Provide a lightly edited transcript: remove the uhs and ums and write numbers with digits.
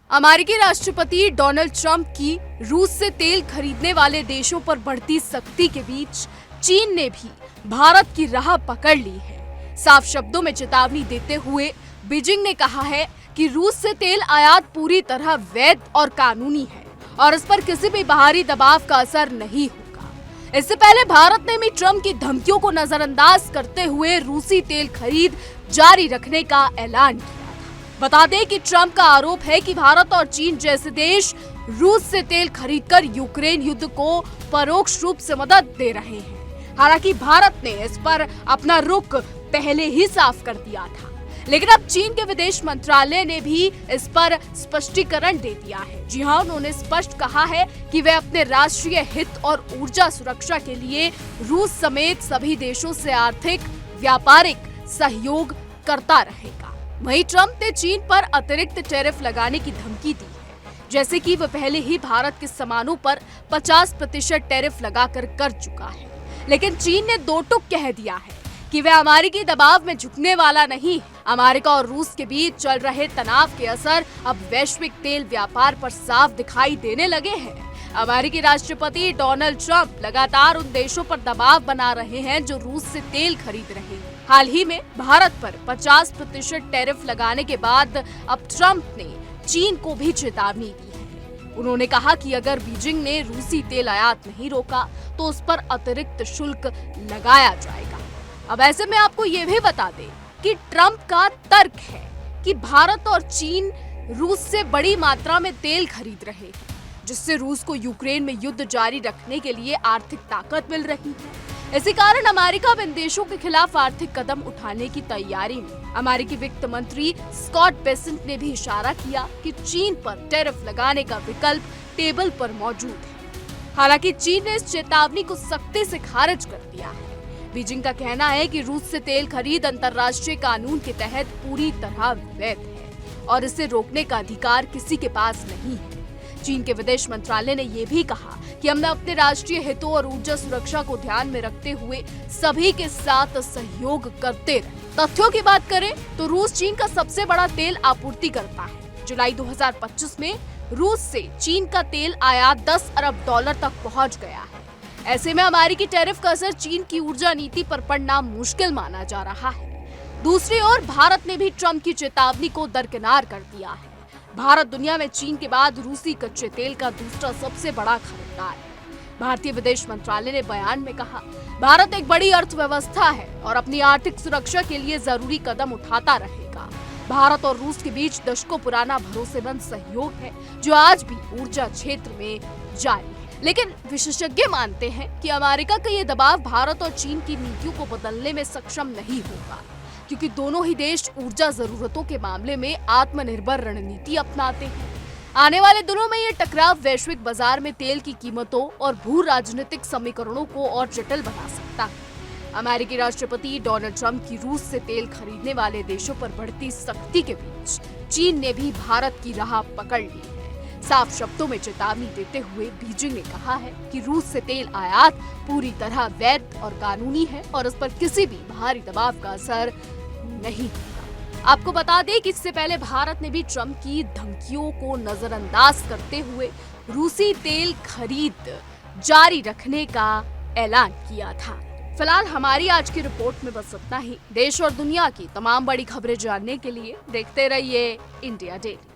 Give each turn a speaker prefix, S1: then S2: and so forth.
S1: अमेरिकी राष्ट्रपति Donald Trump की रूस से तेल खरीदने वाले देशों पर बढ़ती सख्ती के बीच चीन ने भी भारत की राह पकड़ ली है। साफ शब्दों में चेतावनी देते हुए बीजिंग ने कहा है कि रूस से तेल आयात पूरी तरह वैध और कानूनी है और इस पर किसी भी बाहरी दबाव का असर नहीं होगा। इससे पहले भारत ने भी ट्रंप की धमकियों को नजरअंदाज करते हुए रूसी तेल खरीद जारी रखने का ऐलान किया। बता दें कि ट्रंप का आरोप है कि भारत और चीन जैसे देश रूस से तेल खरीदकर यूक्रेन युद्ध को परोक्ष रूप से मदद दे रहे हैं। हालांकि भारत ने इस पर अपना रुख पहले ही साफ कर दिया था, लेकिन अब चीन के विदेश मंत्रालय ने भी इस पर स्पष्टीकरण दे दिया है। जी हां, उन्होंने स्पष्ट कहा है कि वे अपने राष्ट्रीय हित और ऊर्जा सुरक्षा के लिए रूस समेत सभी देशों से आर्थिक व्यापारिक सहयोग करता रहेगा। वहीं ट्रंप ने चीन पर अतिरिक्त टैरिफ लगाने की धमकी दी है, जैसे कि वह पहले ही भारत के सामानों पर 50% टैरिफ लगाकर कर चुका है। लेकिन चीन ने दो टूक कह दिया है कि वह अमेरिकी दबाव में झुकने वाला नहीं है। अमेरिका और रूस के बीच चल रहे तनाव के असर अब वैश्विक तेल व्यापार पर साफ दिखाई देने लगे हैं। अमेरिकी राष्ट्रपति डोनाल्ड ट्रंप लगातार उन देशों पर दबाव बना रहे हैं जो रूस से तेल खरीद रहे हैं। हाल ही में भारत पर 50% टैरिफ लगाने के बाद अब ट्रंप ने चीन को भी चेतावनी दी है। उन्होंने कहा कि अगर बीजिंग ने रूसी तेल आयात नहीं रोका तो उस पर अतिरिक्त शुल्क लगाया जाएगा। अब ऐसे में आपको ये भी बता दें कि ट्रंप का तर्क है कि भारत और चीन रूस से बड़ी मात्रा में तेल खरीद रहे हैं, जिससे रूस को यूक्रेन में युद्ध जारी रखने के लिए आर्थिक ताकत मिल रही है। इसी कारण अमेरिका इन देशों के खिलाफ आर्थिक कदम उठाने की तैयारी में। अमेरिकी वित्त मंत्री स्कॉट बेसेंट ने भी इशारा किया कि चीन पर टैरिफ लगाने का विकल्प टेबल पर मौजूद है। हालांकि चीन ने इस चेतावनी को सख्ती से खारिज कर दिया है। बीजिंग का कहना है कि रूस से तेल खरीद अंतर्राष्ट्रीय कानून के तहत पूरी तरह वैध है और इसे रोकने का अधिकार किसी के पास नहीं है। चीन के विदेश मंत्रालय ने यह भी कहा कि हम अपने राष्ट्रीय हितों और ऊर्जा सुरक्षा को ध्यान में रखते हुए सभी के साथ सहयोग करते रहे। तथ्यों की बात करें तो रूस चीन का सबसे बड़ा तेल आपूर्ति करता है। जुलाई 2025 में रूस से चीन का तेल आयात $10 अरब तक पहुंच गया है। ऐसे में अमेरिकी टैरिफ का असर चीन की ऊर्जा नीति पर पड़ना मुश्किल माना जा रहा है। दूसरी ओर भारत ने भी ट्रंप की चेतावनी को दरकिनार कर दिया है। भारत दुनिया में चीन के बाद रूसी कच्चे तेल का दूसरा सबसे बड़ा खरीदार है। भारतीय विदेश मंत्रालय ने बयान में कहा, भारत एक बड़ी अर्थव्यवस्था है और अपनी आर्थिक सुरक्षा के लिए जरूरी कदम उठाता रहेगा। भारत और रूस के बीच दशकों पुराना भरोसेमंद सहयोग है जो आज भी ऊर्जा क्षेत्र में जारी है। लेकिन विशेषज्ञ मानते हैं कि अमेरिका का ये दबाव भारत और चीन की नीतियों को बदलने में सक्षम नहीं होगा, क्योंकि दोनों ही देश ऊर्जा जरूरतों के मामले में आत्मनिर्भर रणनीति अपनाते हैं। आने वाले दिनों में ये टकराव वैश्विक बाजार में तेल की कीमतों और भू राजनीतिक समीकरणों को और जटिल बना सकता है। अमेरिकी राष्ट्रपति डोनाल्ड ट्रंप की रूस से तेल खरीदने वाले देशों पर बढ़ती सख्ती के बीच चीन ने भी भारत की राह पकड़ ली है। साफ शब्दों में चेतावनी देते हुए बीजिंग ने कहा है कि रूस से तेल आयात पूरी तरह वैध और कानूनी है और इस पर किसी भी बाहरी दबाव का असर नहीं होगा। आपको बता दें कि इससे पहले भारत ने भी ट्रंप की धमकियों को नजरअंदाज करते हुए रूसी तेल खरीद जारी रखने का ऐलान किया था। फिलहाल हमारी आज की रिपोर्ट में बस इतना ही। देश और दुनिया की तमाम बड़ी खबरें जानने के लिए देखते रहिए इंडिया डेली।